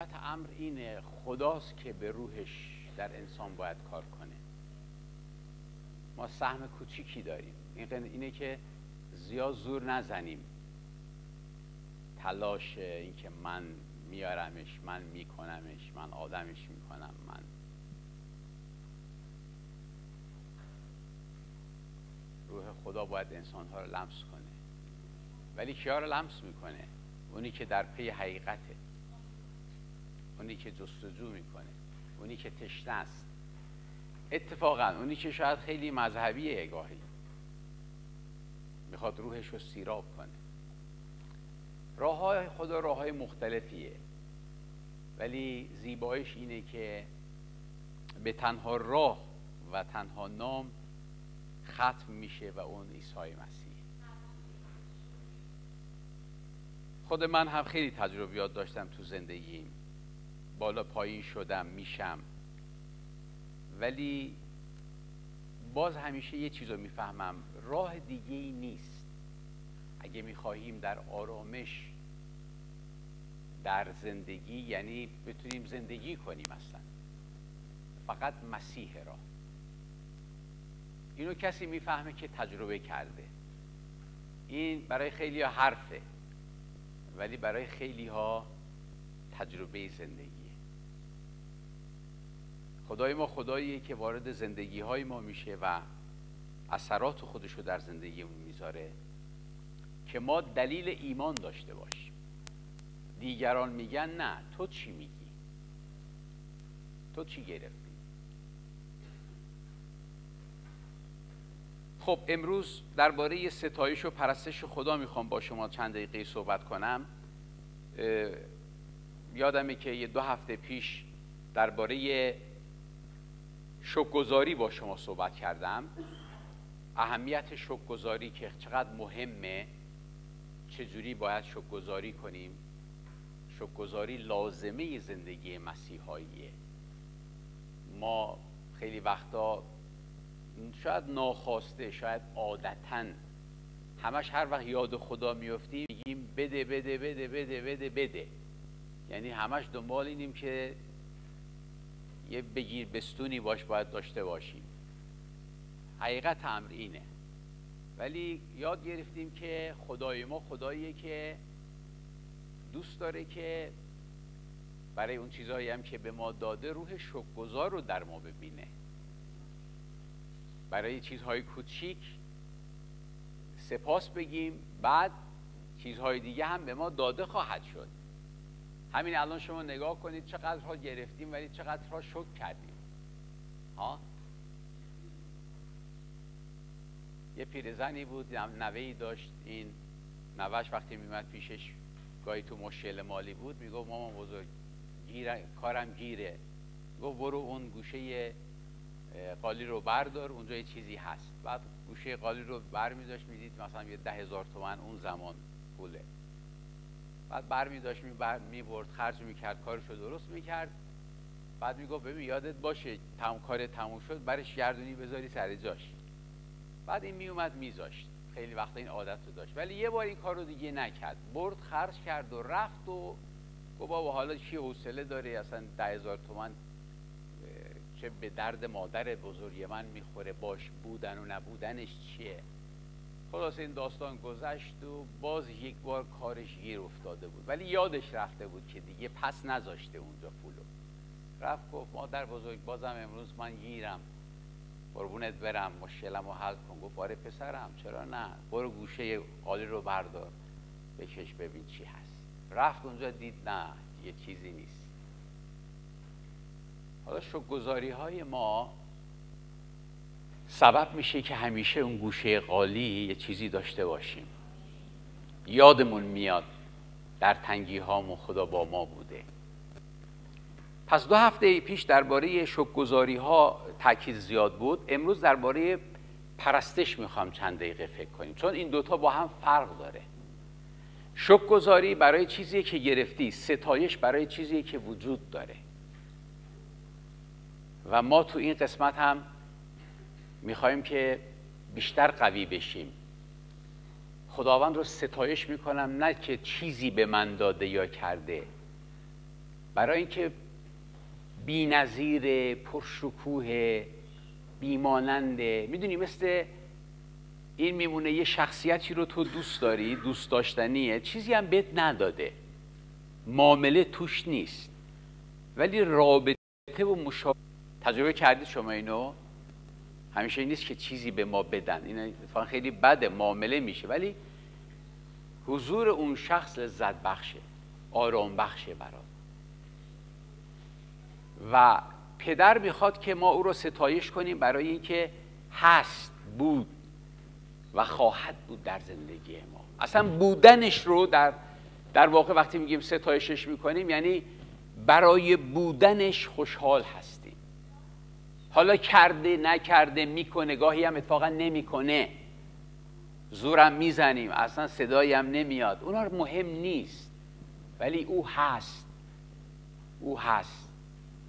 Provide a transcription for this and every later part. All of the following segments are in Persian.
امر اینه، خداست که به روحش در انسان باید کار کنه. ما سهم کوچیکی داریم، اینه که زیاد زور نزنیم. تلاش این که من میارمش، من میکنمش، من آدمش میکنم، من روح خدا باید انسانها رو لمس کنه. ولی کیا رو لمس میکنه؟ اونی که در پی حقیقته، اونی که جستجو میکنه، اونی که تشنه است. اتفاقا اونی که شاید خیلی مذهبیه، گاهی میخواد روحش رو سیراب کنه. راه های خدا راه های مختلفیه، ولی زیبایش اینه که به تنها راه و تنها نام ختم میشه و اون عیسی مسیح. خود من هم خیلی تجربیات داشتم تو زندگیم، بالا پایین شدم، میشم، ولی باز همیشه یه چیز رو میفهمم، راه دیگه ای نیست. اگه میخواهیم در آرامش در زندگی، یعنی بتونیم زندگی کنیم، اصلا فقط مسیح راه. اینو کسی میفهمه که تجربه کرده. این برای خیلی ها حرفه، ولی برای خیلی ها تجربه زندگیه. خدای ما خداییه که وارد زندگی های ما میشه و اثرات خودشو در زندگیمون میذاره که ما دلیل ایمان داشته باشیم. دیگران میگن نه، تو چی میگی؟ تو چی گرفتی؟ خب امروز درباره ستایش و پرستش خدا میخوام با شما چند دقیقه صحبت کنم. یادمه که یه 2 هفته پیش درباره شکرگزاری با شما صحبت کردم. اهمیت شکرگزاری که چقدر مهمه، چجوری باید شکرگزاری کنیم. شکرگزاری لازمه زندگی مسیحاییه. ما خیلی وقتا شاید ناخواسته، شاید عادتاً همش هر وقت یاد خدا میافتیم میگیم بده بده بده بده بده بده، یعنی همش دنبال اینیم که یه بگیر بستونی باید داشته باشیم. حقیقت امر اینه. ولی یاد گرفتیم که خدای ما خداییه که دوست داره که برای اون چیزایی هم که به ما داده روح شکرگزار رو در ما ببینه. برای چیزهای کوچیک سپاس بگیم، بعد چیزهای دیگه هم به ما داده خواهد شد. همین الان شما نگاه کنید چقدرها گرفتیم ولی چقدرها شکر کردیم. یه پیرزنی بود، نوه‌ای داشت. این نوه‌اش وقتی میمد پیشش گاهی تو مشکل مالی بود، میگفت مامان بزرگ کارم گیره. گفت برو اون گوشه قالی رو بردار، اونجا یه چیزی هست. بعد گوشه قالی رو برمی‌داشت، میدید مثلا یه 10,000 تومان اون زمان پوله. بعد برمی‌داشت میبرد، خرج میکرد، کارشو درست میکرد. بعد میگفت ببین یادت باشه کار تموم شد برش گردونی بذاری سر جاش. بعد این میومد میذاشت. خیلی وقتا این عادت رو داشت، ولی یه بار این کار رو دیگه نکرد. برد خرج کرد و رفت و گفت بابا حالا چی حوصله داره، اصلا 10,000 تومان چه به درد مادر بزرگ من میخوره، باش بودن و نبودنش چیه. خلاص این داستان گذشت و باز یک بار کارش گیر افتاده بود، ولی یادش رفته بود که دیگه پس نذاشته اونجا پولو. رفت گفت مادر بزرگ بازم امروز من گیرم، قربونت برم، مشکلمو حل کن. گفت آره پسرم، چرا نه، برو گوشه قالی رو بردار بکش ببین چی هست. رفت اونجا دید نه، یه چیزی نیست. حالا شکرگزاری های ما سبب میشه که همیشه اون گوشه قالی یه چیزی داشته باشیم. یادمون میاد در تنگی هامون خدا با ما بوده. پس 2 هفته پیش درباره شکرگزاری ها تاکید زیاد بود. امروز درباره پرستش میخوام چند دقیقه فکر کنیم، چون این دوتا با هم فرق داره. شکرگزاری برای چیزی که گرفتی، ستایش برای چیزی که وجود داره. و ما تو این قسمت هم میخوایم که بیشتر قوی بشیم. خداوند رو ستایش میکنم، نه که چیزی به من داده یا کرده، برای اینکه بی‌نظیر، پرشکوه، بیماننده. میدونی مثل این میمونه یه شخصیتی رو تو دوست داری، دوست داشتنیه، چیزی هم بهت نداده، معامله توش نیست، ولی رابطه و مشابه. تجربه کردید شما اینو؟ همیشه این نیست که چیزی به ما بدن، این اتفاقا خیلی بده، معامله میشه، ولی حضور اون شخص لذت بخشه، آرام بخشه برات. و پدر میخواد که ما او رو ستایش کنیم برای اینکه هست، بود و خواهد بود در زندگی ما. اصلا بودنش رو در واقع وقتی میگیم ستایشش میکنیم، یعنی برای بودنش خوشحال هستیم. حالا کرده نکرده، میکنه، گاهی هم اتفاقا نمیکنه، زورم میزنیم، اصلا صدایی هم نمیاد، اونا مهم نیست، ولی او هست، او هست.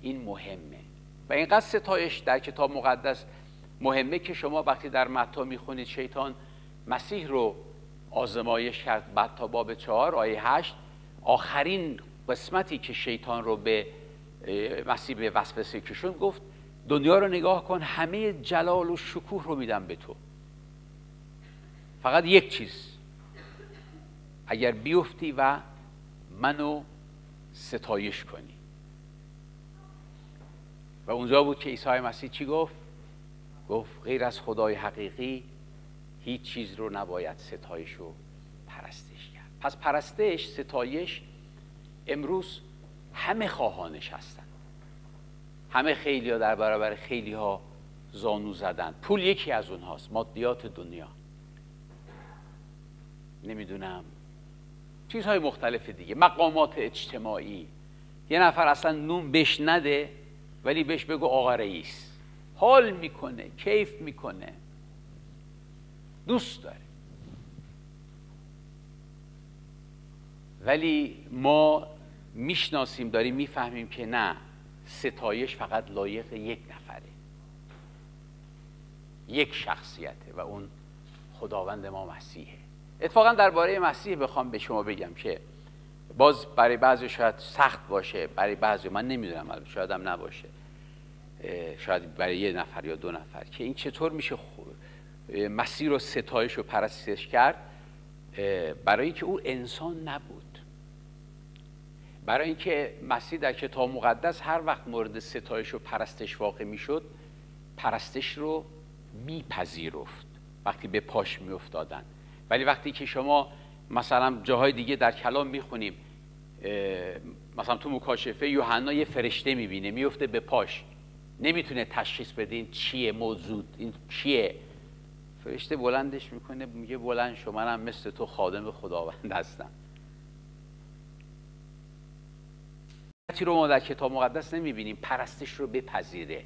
این مهمه. و اینقدر ستایش در کتاب مقدس مهمه که شما وقتی در متی میخونید شیطان مسیح رو آزمایش کرد، بعد تا باب 4 آیه 8 آخرین قسمتی که شیطان رو به مسیح به وسوسه کشوند، گفت دنیا رو نگاه کن، همه جلال و شکوه رو میدم به تو، فقط یک چیز، اگر بیفتی و منو ستایش کنی. و اونجا بود که عیسی مسیح چی گفت؟ گفت غیر از خدای حقیقی هیچ چیز رو نباید ستایش و پرستش کرد. پس پرستش، ستایش امروز همه خواهانش هستن. همه خیلی ها در برابر خیلی ها زانو زدن. پول یکی از اونهاست، مادیات دنیا، نمیدونم چیزهای مختلف دیگه، مقامات اجتماعی. یه نفر اصلا نون بهش نده ولی بهش بگو آقا رئیس، حال میکنه، کیف میکنه، دوست داره. ولی ما میشناسیم، داریم میفهمیم که نه، ستایش فقط لایق یک نفره، یک شخصیته و اون خداوند ما مسیحه. اتفاقا درباره مسیح بخوام به شما بگم که باز برای بعضی شاید سخت باشه، برای بعضی من نمیدونم، شاید هم نباشه، شاید برای یه نفر یا دو نفر، که این چطور میشه مسیح رو ستایش و پرستش کرد. برای اینکه او انسان نبود، برای اینکه مسیح در کتاب مقدس هر وقت مورد ستایش و پرستش واقع میشد، پرستش رو میپذیرفت وقتی به پاش میافتادن. ولی وقتی که شما مثلا جاهای دیگه در کلام میخونیم، مثلا تو مکاشفه یوحنا یه فرشته میبینه میفته به پاش، نمیتونه تشخیص بده این چیه، موجود این چیه. فرشته بلندش میکنه، میگه بلند شو، منم مثل تو خادم خداوند هستم. چیزی رو ما در کتاب مقدس نمیبینیم پرستش رو بپذیره.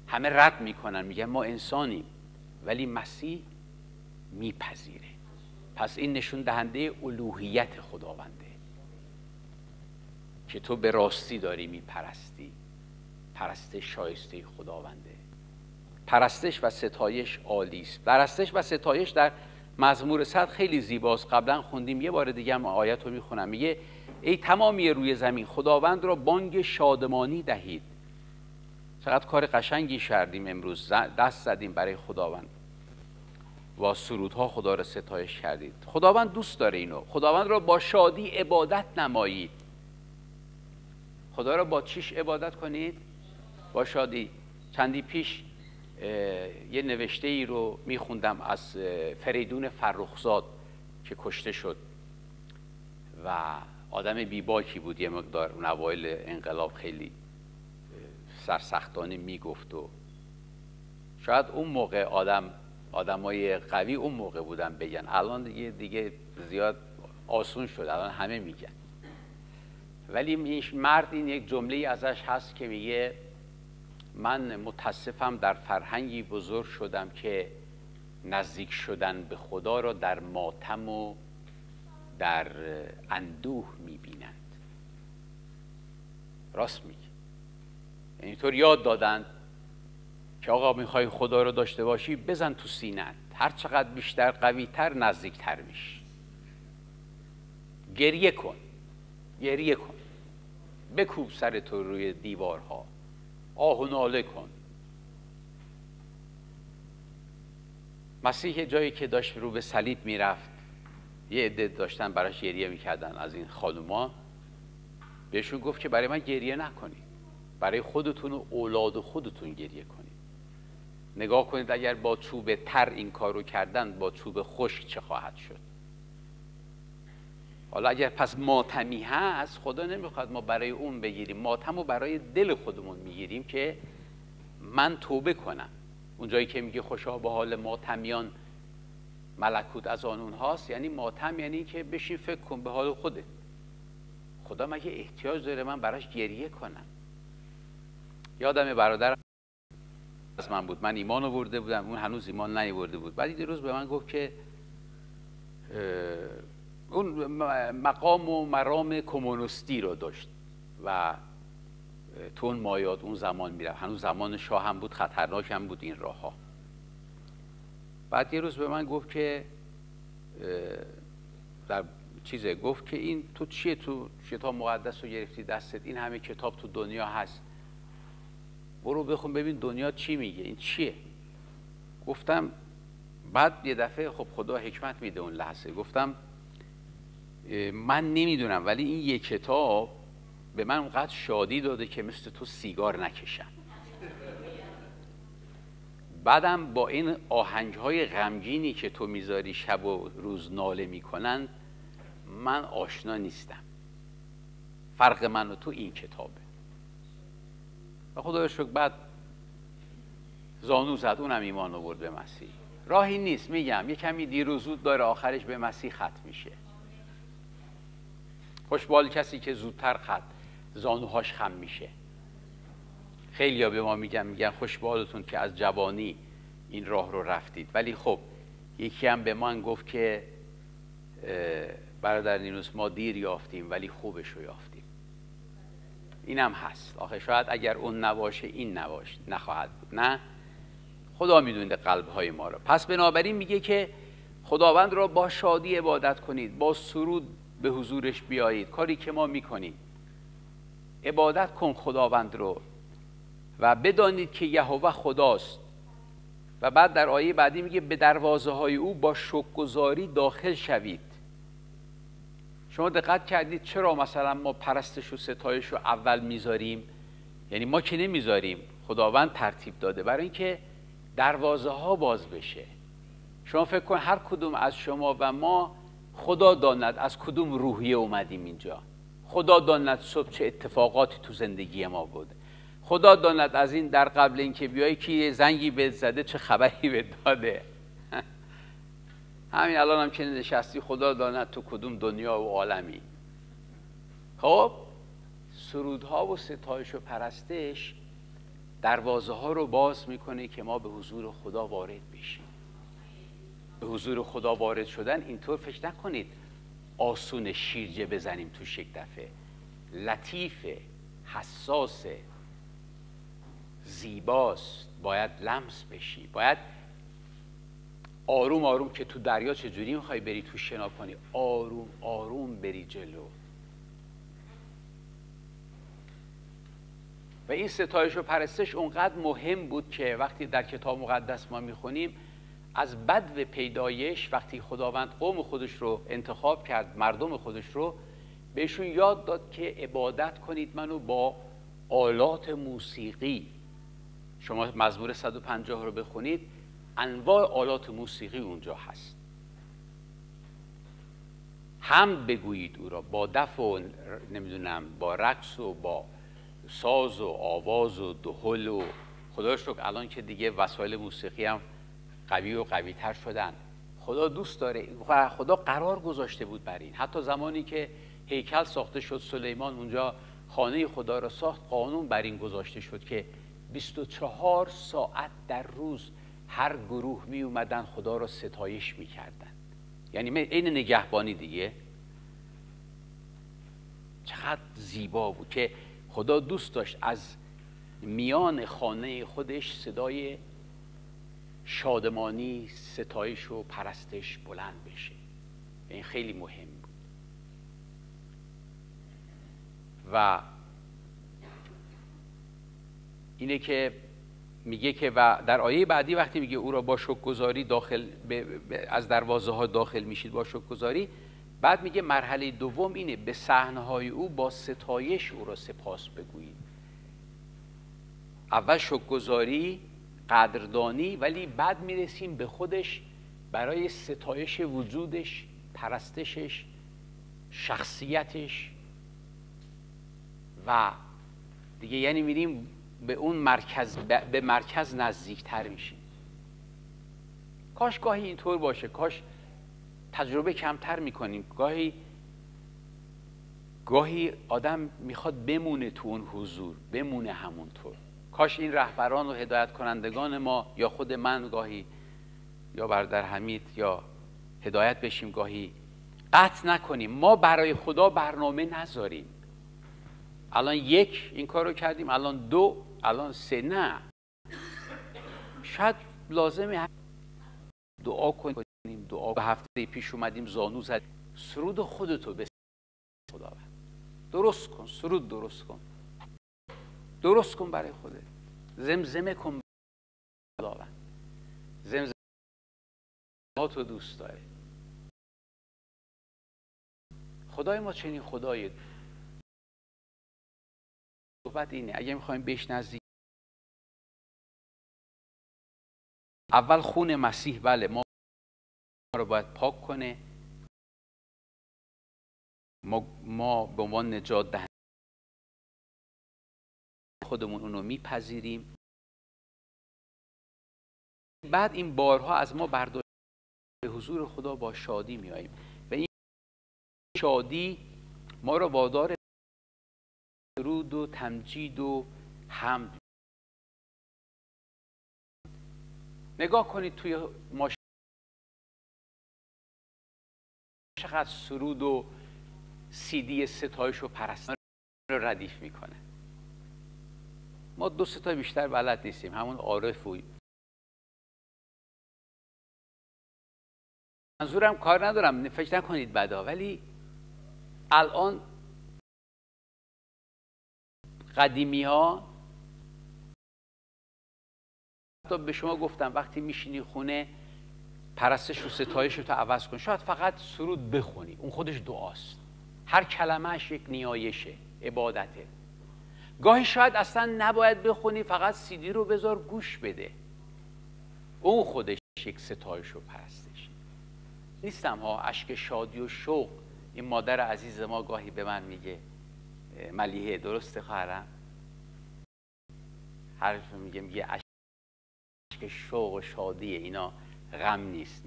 همه رد میکنن، میگن ما انسانیم، ولی مسیح میپذیره. پس این نشون دهنده الوهیت خداونده که تو به راستی داری میپرستی. پرستش شایسته خداونده. پرستش و ستایش عالی است. پرستش و ستایش در مزمور 100 خیلی زیباست. قبلا خوندیم، یه بار دیگه هم آیت رو میخونم. میگه ای تمامی روی زمین خداوند را بانگ شادمانی دهید. چقدر کار قشنگی کردیم امروز، دست زدیم برای خداوند و سرودها خدا را ستایش کردید. خداوند دوست داره اینو. خداوند را با شادی عبادت نمایید. خدا را با چیش عبادت کنید؟ با شادی. چندی پیش یه نوشته ای رو میخوندم از فریدون فرخزاد که کشته شد و آدم بیباکی بود، یه مقدار اون اوایل انقلاب خیلی سرسختانه میگفت و شاید اون موقع آدمای قوی اون موقع بودن بگن، الان دیگه زیاد آسون شد، الان همه میگن. ولی این مرد این یک جمله ازش هست که میگه من متاسفم در فرهنگی بزرگ شدم که نزدیک شدن به خدا را در ماتم و در اندوه میبینند. راست میگه. اینطور یاد دادند که آقا میخوای خدا رو داشته باشی بزن تو سینت، هر چقدر بیشتر قویتر نزدیکتر میشی. گریه کن، گریه کن. بکوب سر تو روی دیوارها، آه و ناله کن. مسیح جایی که داشت رو به صلیب میرفت، یه عده داشتن براش گریه میکردن از این خانوما، بهشون گفت که برای من گریه نکنید، برای خودتون و اولاد خودتون گریه کنید. نگاه کنید اگر با چوب تر این کارو کردن، با چوب خشک چه خواهد شد. حالا اگر پس ماتمی هست، خدا نمیخواد ما برای اون بگیریم، ماتمو برای دل خودمون میگیریم که من توبه کنم. اونجایی که میگه خوشا به حال ماتمیان ملکوت از آن اونهاست، یعنی ماتم یعنی که بشین فکر کن به حال خودت. خدا مگه احتیاج داره من براش گریه کنم؟ یادم برادر از من بود، من ایمان آورده بودم، اون هنوز ایمان نیاورده بود. بعد یه روز به من گفت که اون مقام و مرام کمونیستی رو داشت و تو اون مایات اون زمان میرفت، هنوز زمان شاه هم بود، خطرناک هم بود این راه ها. بعد یه روز به من گفت که در چیزه، گفت که این تو چیه، تو کتاب مقدس رو گرفتی دستت، این همه کتاب تو دنیا هست، برو بخون ببین دنیا چی میگه، این چیه؟ گفتم بعد یه دفعه خب خدا حکمت میده اون لحظه، گفتم من نمیدونم ولی این یک کتاب به من اونقدر شادی داده که مثل تو سیگار نکشم. بعدم با این آهنگهای غمگینی که تو میذاری شب و روز ناله میکنن، من آشنا نیستم. فرق من و تو این کتابه. و خدا رو شکر بعد زانو زد، اونم ایمان آورد به مسیح. راهی نیست، میگم یه کمی دیر و زود داره، آخرش به مسیح ختم میشه. خوشبال کسی که زودتر زانوهاش خم میشه. خیلیا به ما میگن خوشبالتون که از جوانی این راه رو رفتید. ولی خب یکی هم به من گفت که برادر نینوس ما دیر یافتیم ولی خوبش رو یافتیم. اینم هست. آخه شاید اگر اون نباشه این نخواهد بود. نه، خدا میدونه قلب‌های ما رو. پس بنابراین میگه که خداوند را با شادی عبادت کنید، با سرود به حضورش بیایید. کاری که ما میکنیم، عبادت کن خداوند رو و بدانید که یهوه خداست. و بعد در آیه بعدی میگه به دروازه های او با شکرگزاری داخل شوید. شما دقت کردید چرا مثلا ما پرستش و ستایش رو اول میذاریم؟ یعنی ما که نمیذاریم، خداوند ترتیب داده برای اینکه دروازه ها باز بشه. شما فکر کن هر کدوم از شما و ما، خدا داند از کدوم روحیه اومدیم اینجا، خدا داند صبح چه اتفاقاتی تو زندگی ما بود، خدا داند از این در قبل اینکه بیایی که یه زنگی بهت زده چه خبری بهت داده. همین الان هم که نشستی خدا داند تو کدوم دنیا و عالمی. خب سرودها و ستایش و پرستش دروازه ها رو باز میکنه که ما به حضور خدا وارد بشیم. به حضور خدا وارد شدن اینطور فکر نکنید آسون شیرجه بزنیم توش یک دفعه. لطیفه، حساسه، زیباست، باید لمس بشی، باید آروم آروم که تو دریا چجوری میخوای بری تو شنا کنی، آروم آروم بری جلو. و این ستایش و پرستش اونقدر مهم بود که وقتی در کتاب مقدس ما میخونیم از بدو پیدایش، وقتی خداوند قوم خودش رو انتخاب کرد، مردم خودش رو، بهشون یاد داد که عبادت کنید منو با آلات موسیقی. شما مزمور 150 رو بخونید، انواع آلات موسیقی اونجا هست. حمد بگویید او را با دف و نمیدونم با رقص و با ساز و آواز و دهل و خدا رو شکر الان که دیگه وسایل موسیقی هم قوی و قوی تر شدن. خدا دوست داره و خدا قرار گذاشته بود بر این. حتی زمانی که هیکل ساخته شد، سلیمان اونجا خانه خدا را ساخت، قانون بر این گذاشته شد که 24 ساعت در روز هر گروه می اومدن خدا را ستایش می کردن. یعنی این نگهبانی دیگه. چقدر زیبا بود که خدا دوست داشت از میان خانه خودش صدای شادمانی، ستایش و پرستش بلند بشه. این خیلی مهم بود. و اینه که میگه که و در آیه بعدی وقتی میگه او را با شکرگزاری داخل از دروازه ها داخل میشید با شکرگزاری، بعد میگه مرحله دوم اینه به صحنه‌های او با ستایش او را سپاس بگویید. اول شکرگزاری، قدردانی، ولی بعد میرسیم به خودش برای ستایش وجودش، پرستشش، شخصیتش و دیگه، یعنی میریم به اون مرکز، به مرکز نزدیکتر میشیم. کاش گاهی اینطور باشه، کاش تجربه کمتر میکنیم. گاهی آدم میخواد بمونه تو اون حضور، بمونه همونطور. کاش این رهبران و هدایت کنندگان ما یا خود من گاهی یا برادر حمید یا هدایت بشیم، گاهی قطع نکنیم، ما برای خدا برنامه نذاریم. الان یک این کار رو کردیم، الان دو، الان سه. نه، شاید لازمه دعا کنیم. دعا هفته پیش اومدیم زانو زدیم، سرود خودتو به خداوند درست کن، سرود درست کن برای خودت، زمزمه کن برای خداوند. زمزمه تو دوست داره. خدای ما چنین خدایی. صحبت اینه اگه میخوایم بهش نزدیک، اول خون مسیح بله ما رو باید پاک کنه، ما به عنوان نجات دهنده خودمون اونو میپذیریم، بعد این بارها از ما برداشت، به حضور خدا با شادی میاییم و این شادی ما رو وادار درود و تمجید و حمد. نگاه کنید توی ماشین چقدر سرود و CD ستایش و پرستش رو ردیف میکنه. ما دو سه تا بیشتر بلد نیستیم، همون عارف و منظورم کار ندارم، فکر نکنید بدا، ولی الان قدیمی ها حتی به شما گفتم وقتی میشینی خونه پرستش و ستایش رو تو عوض کن، شاید فقط سرود بخونی، اون خودش دعاست، هر کلمهش یک نیایشه، عبادته. گاهی شاید اصلا نباید بخونی، فقط CD رو بذار گوش بده، اون خودش یک ستایش و پرستش. نیستم ها اشک شادی و شوق. این مادر عزیز ما گاهی به من میگه ملیحه، درسته خواهرم؟ حرف میگه اشک شوق و شادیه، اینا غم نیست.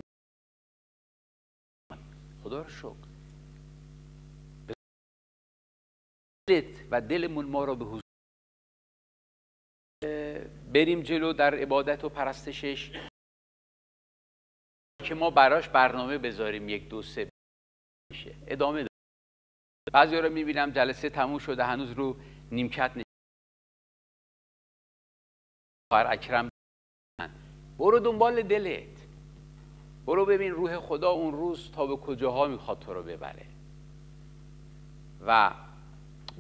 خدا رو شکر و دلمون ما رو به حضور بریم جلو در عبادت و پرستشش، که ما براش برنامه بذاریم، 1 2 3 میشه ادامه داریم. بعضی رو میبینم جلسه تموم شده هنوز رو نیمکت نشسته. اکرم برو دنبال دلت، برو ببین روح خدا اون روز تا به کجاها میخواد تو رو ببره. و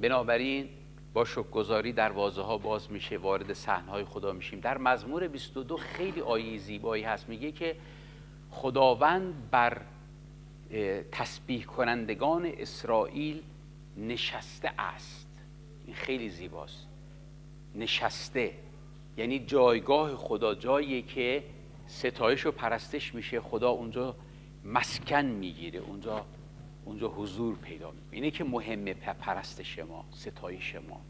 بنابراین با شکرگزاری دروازه ها باز میشه، وارد صحنه‌های خدا میشیم. در مزمور 22 خیلی آیه زیبایی هست، میگه که خداوند بر تسبیح کنندگان اسرائیل نشسته است. این خیلی زیباست. نشسته یعنی جایگاه خدا، جایی که ستایش و پرستش میشه، خدا اونجا مسکن میگیره، اونجا حضور پیدا میکنه. اینه که مهمه پرستش ما، ستایش ما.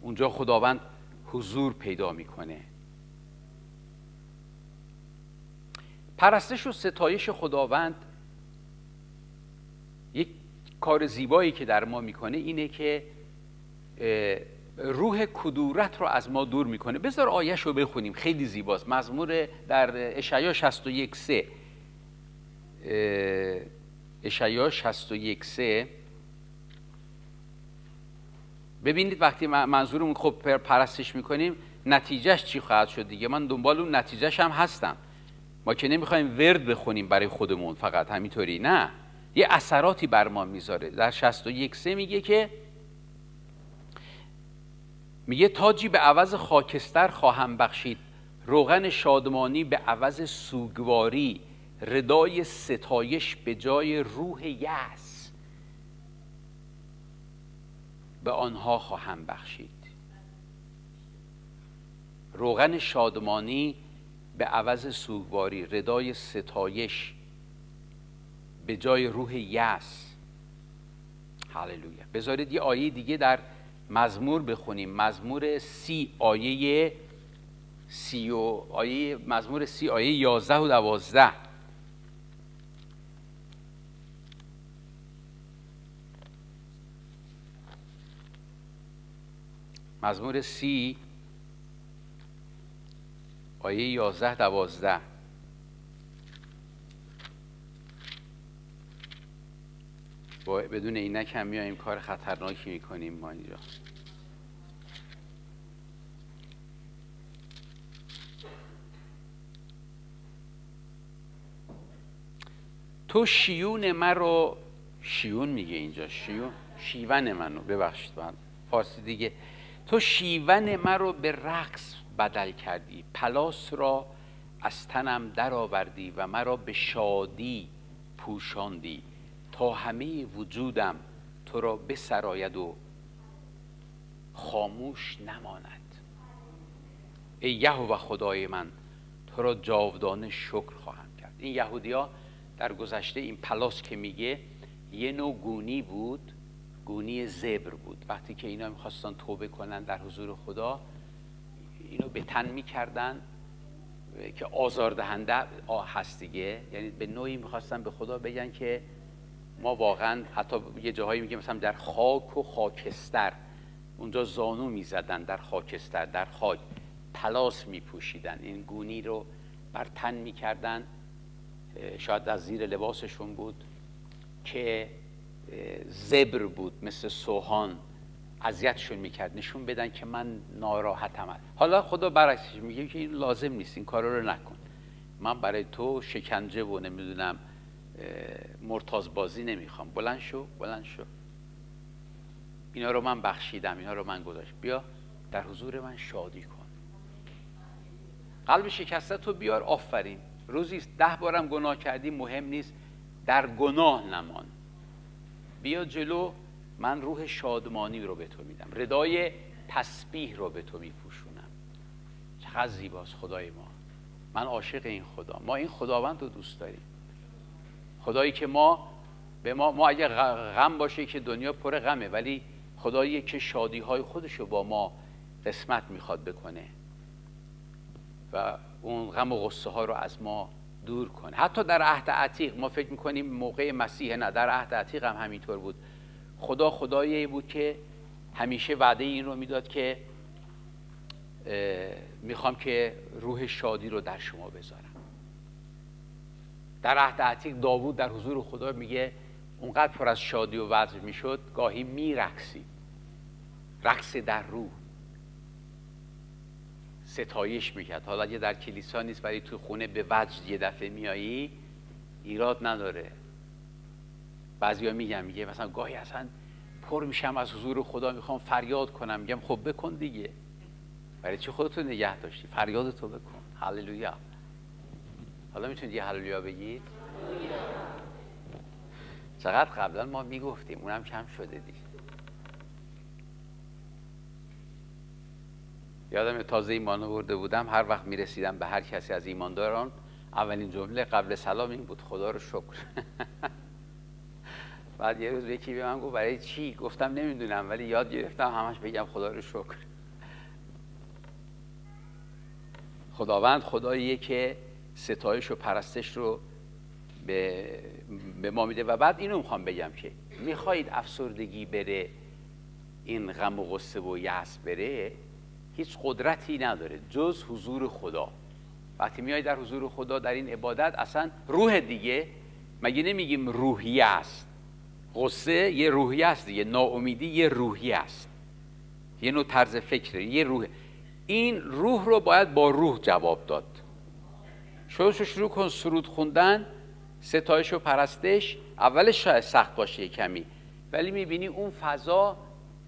اونجا خداوند حضور پیدا میکنه. پرستش و ستایش خداوند یک کار زیبایی که در ما میکنه اینه که روح کدورت رو از ما دور میکنه. بذار آیش رو بخونیم، خیلی زیباست. مزمور در اشعیا 61:3 اشعیا 61:3 ببینید وقتی منظورمون خب پرستش میکنیم نتیجهش چی خواهد شد دیگه. من دنبال اون نتیجهش هم هستم. ما که نمیخوایم ورد بخونیم برای خودمون فقط همینطوری، نه، یه اثراتی بر ما میذاره. در 61:3 میگه که میگه تاجی به عوض خاکستر خواهم بخشید، روغن شادمانی به عوض سوگواری، ردای ستایش به جای روح یأس به آنها خواهم بخشید. روغن شادمانی به عوض سوگواری، ردای ستایش به جای روح یأس. هللویا. بذارید یه آیه دیگه در مزمور بخونیم. مزمور 30 آیه 30 مزمور 30 آیه 11 و 12. مزمور 30 آیه 11 12. بدون عینک هم میایم کار خطرناکی میکنیم ما اینجا. تو شیون مرا، شیون میگه اینجا، شیون منو، ببخشید من فارسی دیگه. تو شیون مرا به رقص بدل کردی، پلاس را از تنم در آوردی و مرا به شادی پوشاندی، تا همه وجودم تو را بسراید و خاموش نماند. ای یهوه خدای من، تو را جاودانه شکر خواهم کرد. این یهودی‌ها در گذشته این پلاس که میگه یه نوع گونی بود، گونی زبر بود. وقتی که اینا میخواستن توبه کنن در حضور خدا، اینو به تن میکردن که آزاردهنده هست دیگه. یعنی به نوعی میخواستن به خدا بگن که ما واقعا، حتی یه جاهایی میگه مثلا در خاک و خاکستر، اونجا زانو میزدن در خاکستر، در خاک پلاس میپوشیدن، این گونی رو بر تن میکردن، شاید از زیر لباسشون بود که زبر بود مثل سوهان، اذیتشون میکرد، نشون بدن که من ناراحتم. حالا خدا برعکسش میگه که این لازم نیست، این کارا رو نکن، من برای تو شکنجه و نمیدونم مرتاض بازی نمیخوام، بلند شو بلند شو، اینا رو من بخشیدم، اینا رو من گذاشتم، بیا در حضور من شادی کن. قلب شکسته تو بیار، آفرین، روزی 10 بارم گناه کردی مهم نیست، در گناه نمان، بیا جلو، من روح شادمانی رو به تو میدم، ردای تسبیح رو به تو میپوشونم. چقدر زیباست خدای ما. من عاشق این خدا، ما این خداوند رو دوست داریم، خدایی که ما اگه غم باشه که دنیا پر غمه، ولی خدایی که شادی های خودش رو با ما قسمت میخواد بکنه و اون غم و غصه ها رو از ما دور کنه. حتی در عهد عتیق ما فکر میکنیم موقع مسیح نه، در عهد عتیق هم همینطور بود. خدا خدایی بود که همیشه وعده این رو میداد که میخوام که روح شادی رو در شما بذارم. در عهد عتیق داوود در حضور خدا میگه اونقدر پر از شادی و وجد میشد، گاهی میرقصید، رقص در روح، ستایش میکرد. حالا یه در کلیسا نیست ولی تو خونه به وجد یه دفعه میایی، ایراد نداره. بعضیا میگه مثلا گاهی اصلا پر میشم از حضور خدا، میخوام فریاد کنم، میگم خب بکن دیگه، برای چی خودتو نگه داشتی؟ فریادتو بکن. هللویا. حالا میتونید یه هللویا بگید؟ چقدر قبلا ما میگفتیم، اونم کم شده دیگه. یادم تازه ایمان آورده بودم، هر وقت میرسیدم به هر کسی از ایمانداران، اولین جمله قبل سلام این بود: خدا رو شکر. بعد یه روز یکی به من گفت برای چی؟ گفتم نمیدونم، ولی یاد گرفتم همش بگم خدا رو شکر. خداوند خداییه که ستایش و پرستش رو به ما میده. و بعد اینو میخوام بگم که میخواید افسردگی بره، این غم و غصه و یأس بره، هیچ قدرتی نداره جز حضور خدا. وقتی میای در حضور خدا در این عبادت، اصلا روح دیگه، مگه نمیگیم روحیه است؟ غصه یه روحیه است دیگه، ناامیدی یه روحیه است، یه نوع طرز فکره، یه روح. این روح رو باید با روح جواب داد. شروع کن سرود خوندن، ستایش و پرستش. اولش شاید سخت باشه کمی، ولی میبینی اون فضا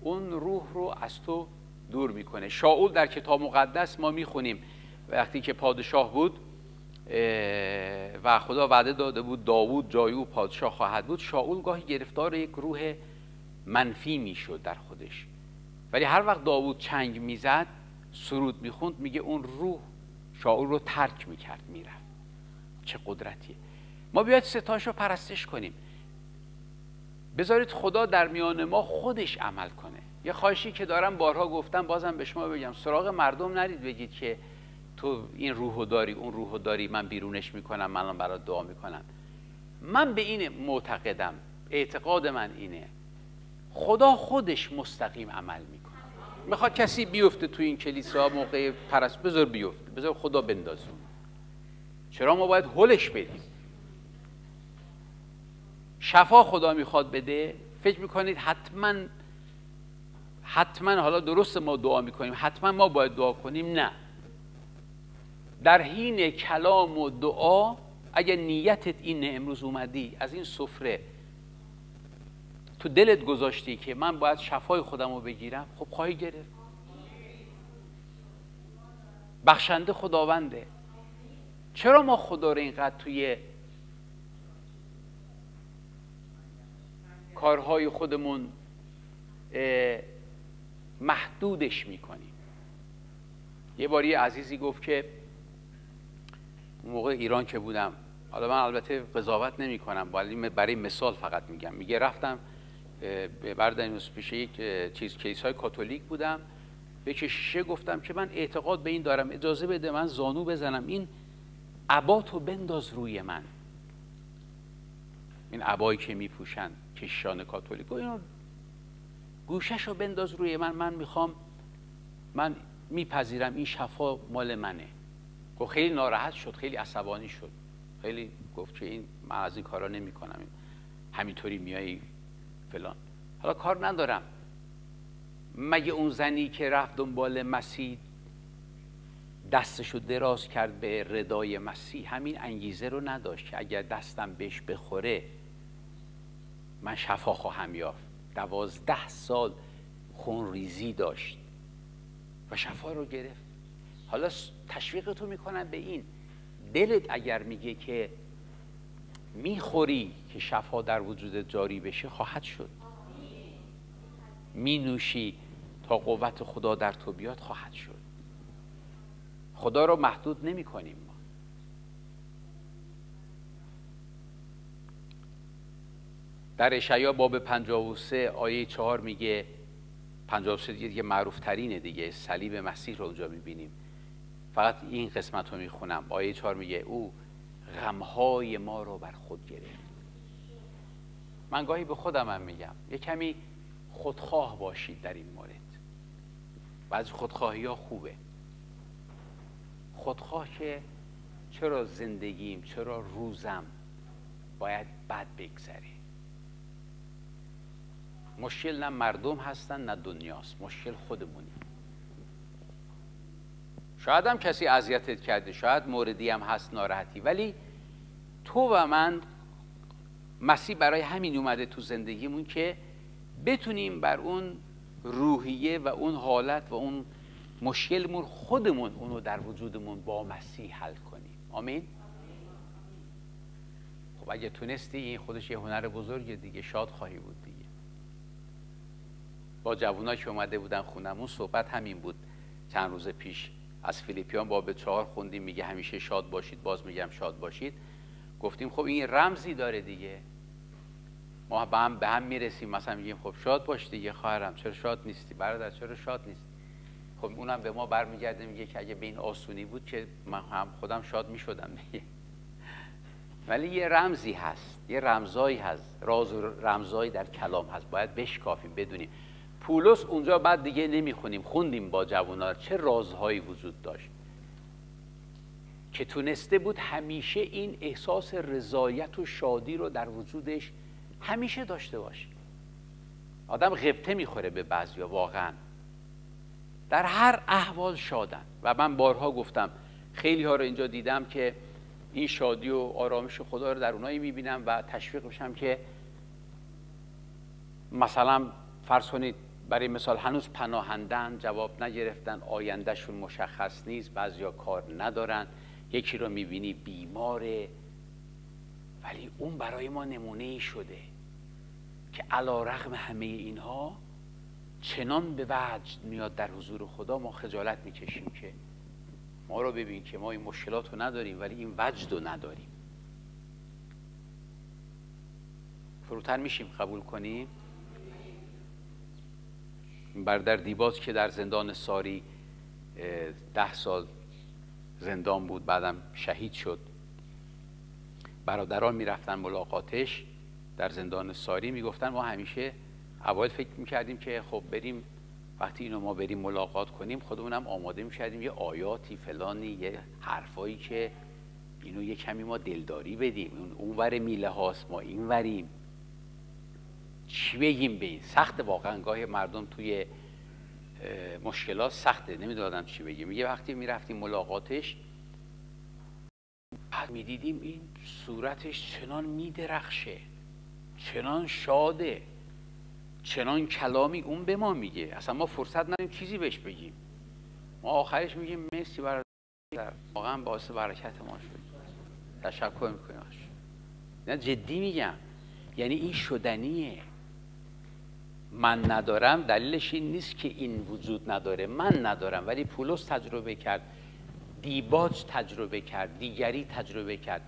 اون روح رو از تو دور میکنه. شاول در کتاب مقدس ما میخونیم وقتی که پادشاه بود و خدا وعده داده بود داوود جای او پادشاه خواهد بود، شاول گاهی گرفتار یک روح منفی میشد در خودش، ولی هر وقت داوود چنگ میزد سرود میخوند، میگه اون روح شاول رو ترک میکرد میرفت. چه قدرتیه. ما بیاید ستایش رو پرستش کنیم، بذارید خدا در میان ما خودش عمل کنه. یه خواهشی که دارم بارها گفتم بازم به شما بگم، سراغ مردم نرید بگید که تو این روحو داری اون روحو داری، من بیرونش میکنم، من الان برات دعا میکنم. من به این معتقدم، اعتقاد من اینه، خدا خودش مستقیم عمل میکنه. میخواد کسی بیفته تو این کلیسا موقع پرست، بذار بیفته، بذار خدا بندازه. چرا ما باید هلش بدیم؟ شفا خدا میخواد بده، فکر میکنید حتما حالا درست ما دعا میکنیم، حتما ما باید دعا کنیم؟ نه. در حین کلام و دعا اگه نیتت اینه، امروز اومدی از این سفره تو دلت گذاشتی که من باید شفای خودم رو بگیرم، خب خواهی گرفت. بخشنده خداونده. چرا ما خدا رو اینقدر توی کارهای خودمون محدودش میکنیم؟ یه باری عزیزی گفت که اون موقع ایران که بودم، حالا من البته قضاوت نمی کنم ولی برای مثال فقط میگم، میگه رفتم بردنیوس پیش یک کلیسای کاتولیک بودم، به کشیشه گفتم که من اعتقاد به این دارم، اجازه بده من زانو بزنم، این عباتو بنداز روی من، این عبایی که میپوشن کشیشان کاتولیک، اینو گوششو بنداز روی من میخوام، من میپذیرم این شفا مال منه. گفت خیلی ناراحت شد، خیلی عصبانی شد، خیلی گفت که این من از این کارا نمی کنم، همینطوری میایی فلان. حالا کار ندارم، مگه اون زنی که رفت دنبال مسیح دستشو دراز کرد به ردای مسیح همین انگیزه رو نداشت که اگر دستم بهش بخوره من شفا خواهم یافت؟ 12 سال خون ریزی داشت و شفا رو گرفت. حالا تشویقتو میکنم به این، دلت اگر میگه که میخوری که شفا در وجودت جاری بشه، خواهد شد. مینوشی تا قوت خدا در تو بیاد، خواهد شد. خدا رو محدود نمی کنیم ما. در اشعیا باب 53 آیه 4 میگه، 53 دیگه معروف ترینه دیگه، صلیب مسیح رو اونجا میبینیم. فقط این قسمت رو میخونم. آیه 4 میگه او غمهای ما رو بر خود گرفت. من گاهی به خودم هم میگم یه کمی خودخواه باشید در این مورد. بعضی خودخواهی ها خوبه. خودخواه که چرا زندگیم، چرا روزم باید بد بگذره. مشکل نه مردم هستن نه دنیاست، مشکل خودمونی. شاید هم کسی اذیتت کرده، شاید موردی هم هست ناراحتی، ولی تو و من مسیح برای همین اومده تو زندگیمون که بتونیم بر اون روحیه و اون حالت و اون مشکلمون خودمون اونو در وجودمون با مسیح حل کنیم. آمین؟ خب اگه تونستی، این خودش یه هنر بزرگه دیگه، شاد خواهی بود دیگه. با جوانایی که اومده بودن خونمون صحبت همین بود چند روز پیش. از فیلیپیان باب 4 خوندیم، میگه همیشه شاد باشید، باز میگم شاد باشید. گفتیم خب این رمزی داره دیگه، ما به هم میرسیم، مثلا میگیم خب شاد باش دیگه خواهرم، چرا شاد نیستی؟ برادر چرا شاد نیستی؟ خب اونم به ما برمیگرده میگه که اگه به این آسونی بود که من هم خودم شاد میشدم دیگه. ولی یه رمزی هست، یه رمزایی هست، راز و رمزایی در کلام هست، باید بشکافیم بدونیم. پولس اونجا بعد دیگه نمیخونیم، خوندیم با جوانان چه رازهایی وجود داشت که تونسته بود همیشه این احساس رضایت و شادی رو در وجودش همیشه داشته باشه. آدم غبطه میخوره به بعضیا، واقعا در هر احوال شادن. و من بارها گفتم خیلی ها رو اینجا دیدم که این شادی و آرامش خدا رو در اونایی میبینم و تشویق میشم که مثلا فرض کنید برای مثال هنوز پناهندن، جواب نگرفتن، آیندهشون مشخص نیست، بعضیا کار ندارن، یکی رو میبینی بیماره، ولی اون برای ما نمونه‌ای شده که علی‌رغم همه اینها چنان به وجد میاد در حضور خدا، ما خجالت میکشیم که ما رو ببین که ما این مشکلات رو نداریم ولی این وجد رو نداریم. فروتر میشیم قبول کنیم؟ برادر دیباز که در زندان ساری 10 سال زندان بود، بعدم شهید شد، برادران میرفتن ملاقاتش در زندان ساری، میگفتن ما همیشه اول فکر میکردیم که خب بریم وقتی اینو ما بریم ملاقات کنیم خودمونم آماده میکردیم یه آیاتی فلانی، یه حرفایی که اینو یه کمی ما دلداری بدیم، اون ور میله هاست ما این وریم، چی بگیم به این؟ سخت واقعا گاهی مردم توی مشکلات سخته، نمیدونم چی بگیم. یه وقتی میرفتیم ملاقاتش بعد میدیدیم این صورتش چنان میدرخشه، چنان شاده، چنان کلامی اون به ما میگه، اصلا ما فرصت نداریم چیزی بهش بگیم، ما آخرش میگیم مرسی برادر، واقعا باعث برکت ما شد، تشکر میکنیم. نه جدی میگم، یعنی این شدنیه. من ندارم دلیلش این نیست که این وجود نداره، من ندارم، ولی پولس تجربه کرد، دیباج تجربه کرد، دیگری تجربه کرد،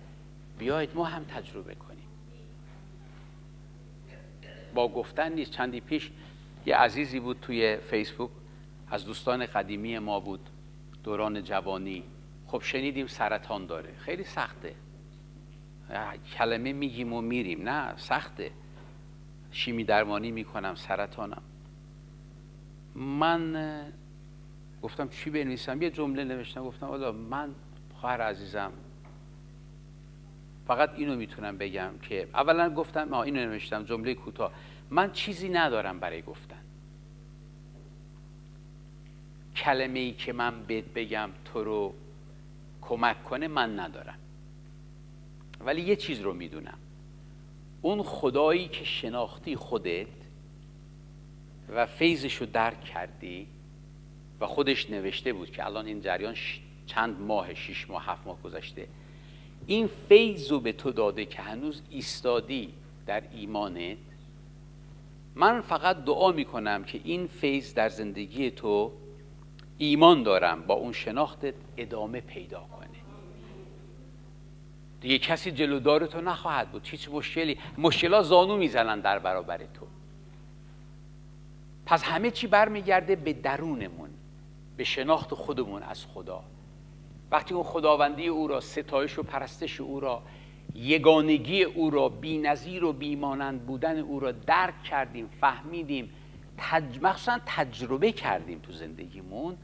بیایید ما هم تجربه کنیم. با گفتن نیست. چندی پیش یه عزیزی بود توی فیسبوک، از دوستان قدیمی ما بود دوران جوانی، خب شنیدیم سرطان داره، خیلی سخته، کلمه میگیم و میریم، نه سخته، شیمی درمانی میکنم سرطانم. من گفتم چی بنویسم، یه جمله نوشتم، گفتم والا من خواهر عزیزم فقط اینو میتونم بگم که اولا گفتم اینو نوشتم جمله کوتاه، من چیزی ندارم برای گفتن، کلمه ای که من بهت بگم تو رو کمک کنه من ندارم، ولی یه چیز رو میدونم، اون خدایی که شناختی خودت و فیضش رو درک کردی و خودش نوشته بود که الان این جریان چند ماه، 6 ماه 7 ماه گذشته، این فیض رو به تو داده که هنوز ایستادی در ایمانت. من فقط دعا میکنم که این فیض در زندگی تو، ایمان دارم با اون شناختت ادامه پیدا کنه، دیگه کسی جلودار تو نخواهد بود، هیچ مشکلات زانو میزنن در برابر تو. پس همه چی برمیگرده به درونمون، به شناخت خودمون از خدا. وقتی اون خداوندی او را، ستایش و پرستش او را، یگانگی او را، بی‌نظیر و بی‌مانند بودن او را درک کردیم، فهمیدیم، مخصوصا تجربه کردیم تو زندگیمون،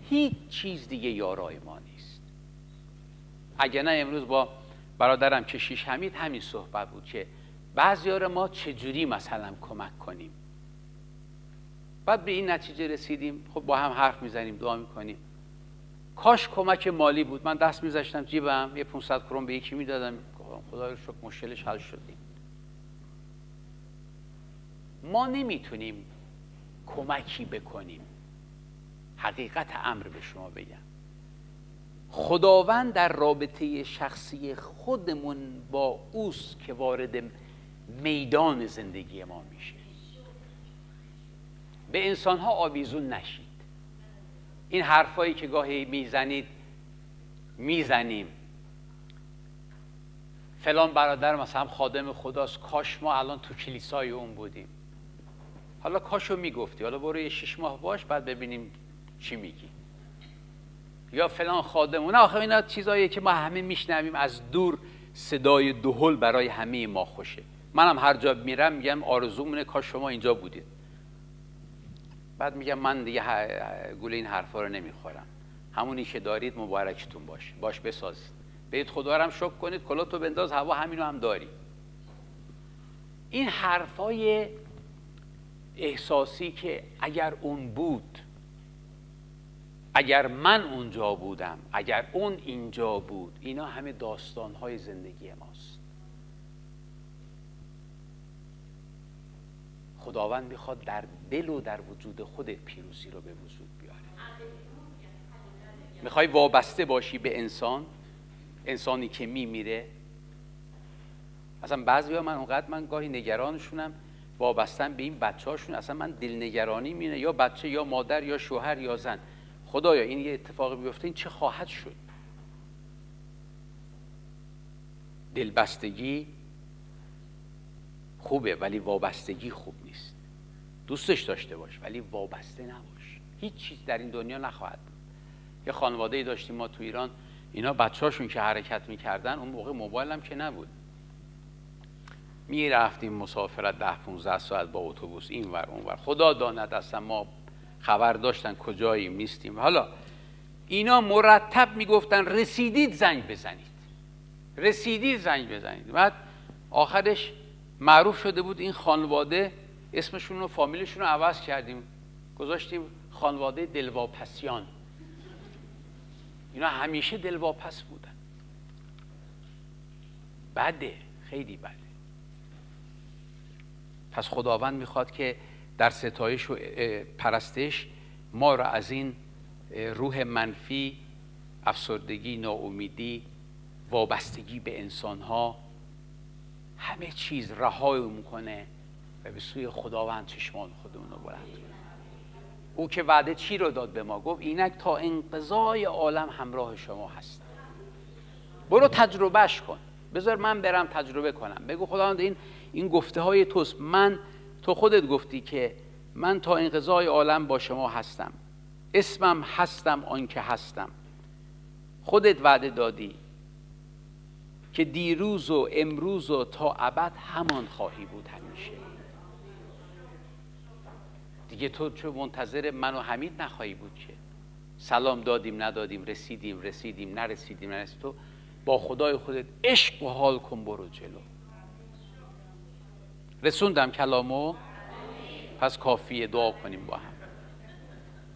هیچ چیز دیگه یارای ما نیست. اگه نه امروز با برادرم کشیش حمید همین صحبت بود که بعضی‌ها رو ما چجوری مثلا کمک کنیم. بعد به این نتیجه رسیدیم، خب با هم حرف میزنیم، دعا میکنیم، کاش کمک مالی بود، من دست میذاشتم جیبم یه 500 کرون به یکی میدادم، خدا رو شکر مشکلش حل شدیم. ما نمیتونیم کمکی بکنیم. حقیقت امر به شما بگم، خداوند در رابطه شخصی خودمون با اوست که وارد میدان زندگی ما میشه. به انسانها آویزون نشید. این حرفایی که گاهی میزنیم فلان برادر مثلا خادم خداست، کاش ما الان تو کلیسای اون بودیم. حالا کاشو میگفتی، حالا برو یه 6 ماه باش بعد ببینیم چی میگی. یا فلان خادمونه، آخه اینا چیزاییه که ما همه میشنویم از دور، صدای دهل برای همه ما خوشه. منم هر جا میرم میگم آرزومونه کاش شما اینجا بودید. بعد میگم من دیگه گول این حرفا رو نمیخورم، همونی که دارید مبارکتون باش بسازید، برید خدا رو هم شکر کنید، کلاتو بنداز هوا، همینو هم داری. این حرفای احساسی که اگر اون بود، اگر من اونجا بودم، اگر اون اینجا بود، اینا همه داستانهای زندگی ماست. خداوند میخواد در دل و در وجود خودت پیروزی رو به وجود بیاره. میخوای وابسته باشی به انسان، انسانی که میمیره. اصلا بعضیا من گاهی نگرانشونم، وابستن به این بچه‌هاشون. اصلا من دلنگرانی مینه، یا بچه یا مادر یا شوهر یا زن. خدایا این یه اتفاقی بیفته این چه خواهد شد؟ دلبستگی خوبه ولی وابستگی خوب نیست. دوستش داشته باش ولی وابسته نباش. هیچ چیز در این دنیا نخواهد بود. یه خانواده‌ای داشتیم ما تو ایران، اینا بچه‌هاشون که حرکت می‌کردن، اون موقع موبایل هم که نبود، میرفتیم مسافرت 10-15 ساعت با اتوبوس این ور اون ور. خدا داند اصلا ما خبر داشتن کجاییم نیستیم. حالا اینا مرتب میگفتن رسیدید زنگ بزنید، رسیدید زنگ بزنید. بعد آخرش معروف شده بود این خانواده، اسمشون و فامیلشون رو عوض کردیم، گذاشتیم خانواده دلواپسیان. اینا همیشه دلواپس بودن. بده، خیلی بده. پس خداوند میخواد که در ستایش و پرستش ما را از این روح منفی، افسردگی، ناامیدی، وابستگی به انسانها، همه چیز رها میکنه و به سوی خداوند چشمان خودمون رو بلند کنه. او که وعده چی رو داد به ما؟ گفت اینک تا انقضای عالم همراه شما هست. برو تجربهش کن، بذار من برم تجربه کنم. بگو خداوند این گفته های توست، تو خودت گفتی که من تا انقضای عالم با شما هستم، اسمم هستم آن که هستم. خودت وعده دادی که دیروز و امروز و تا ابد همان خواهی بود همیشه. دیگه تو چه منتظر من و حمید نخواهی بود که سلام دادیم ندادیم، رسیدیم نرسیدیم. تو با خدای خودت عشق و حال کن، برو جلو. رسوندم کلامو؟ پس کافیه دعا کنیم با هم.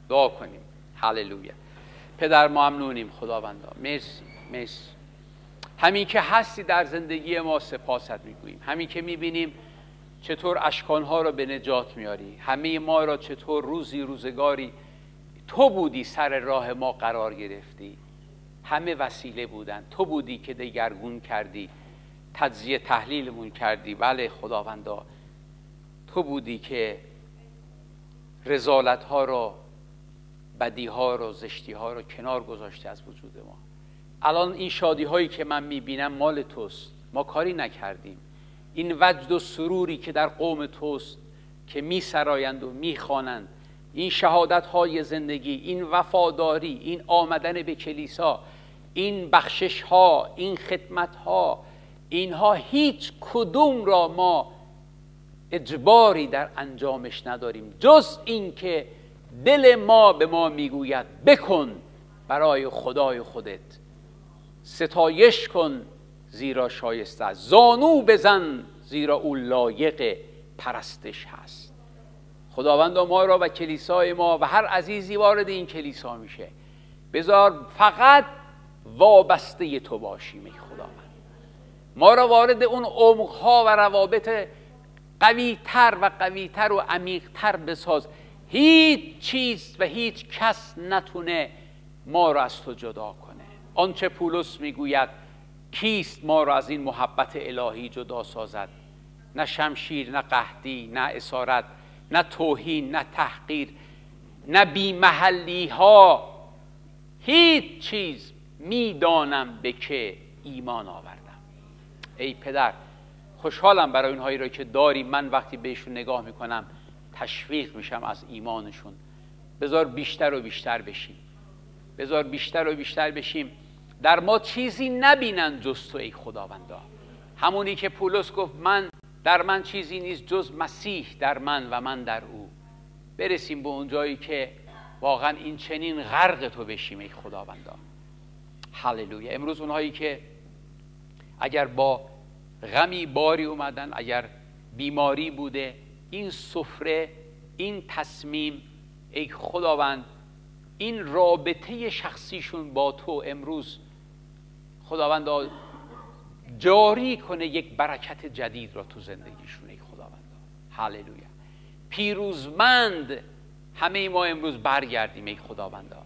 دعا کنیم. هللویا. پدر ممنونیم خداوندا، مرسی. همین که هستی در زندگی ما سپاست میگوییم. همین که میبینیم چطور اشکانها را به نجات میاری، همه ما را چطور روزگاری تو بودی سر راه ما قرار گرفتی. همه وسیله بودن، تو بودی که دگرگون کردی، تجزیه تحلیلمون کردی. بله خداوندا، تو بودی که رذالت‌ها را، بدی‌ها را، زشتی‌ها را کنار گذاشته از وجود ما. الان این شادی‌هایی که من می‌بینم مال توست، ما کاری نکردیم. این وجد و سروری که در قوم توست که می‌سرایند و می‌خوانند، این شهادت‌های زندگی، این وفاداری، این آمدن به کلیسا، این بخشش‌ها، این خدمت‌ها، اینها هیچ کدوم را ما اجباری در انجامش نداریم، جز این که دل ما به ما میگوید بکن برای خدای خودت، ستایش کن زیرا شایسته است، زانو بزن زیرا او لایق پرستش هست. خداوند ما را و کلیسای ما و هر عزیزی وارد این کلیسا میشه، بذار فقط وابسته تو باشیم ای خداوند. ما را وارد اون عمق‌ها و روابط قوی‌تر و عمیق‌تر بساز. هیچ چیز و هیچ کس نتونه ما را از تو جدا کنه. آنچه پولس میگوید کیست ما را از این محبت الهی جدا سازد؟ نه شمشیر، نه قحطی، نه اسارت، نه توهین، نه تحقیر، نه بی‌محلی ها. هیچ چیز میدانم به که ایمان آوردم. ای پدر، خوشحالم برای اونهایی را که داری. من وقتی بهشون نگاه میکنم تشویق میشم از ایمانشون. بذار بیشتر و بیشتر بشیم، بذار بیشتر و بیشتر بشیم، در ما چیزی نبینن جز تو ای خداوندا. همونی که پولس گفت در من چیزی نیست جز مسیح در من و من در او. برسیم به اون جایی که واقعا این چنین غرق تو بشیم ای خداوندا. هللویا. امروز اونهایی که اگر با غمی باری اومدن، اگر بیماری بوده، این سفره، این تصمیم ای خداوند، این رابطه شخصیشون با تو امروز خداوند جاری کنه یک برکت جدید را تو زندگیشون ای خداوند. هللویا. پیروزمند همه ما امروز برگردیم ای خداوندا.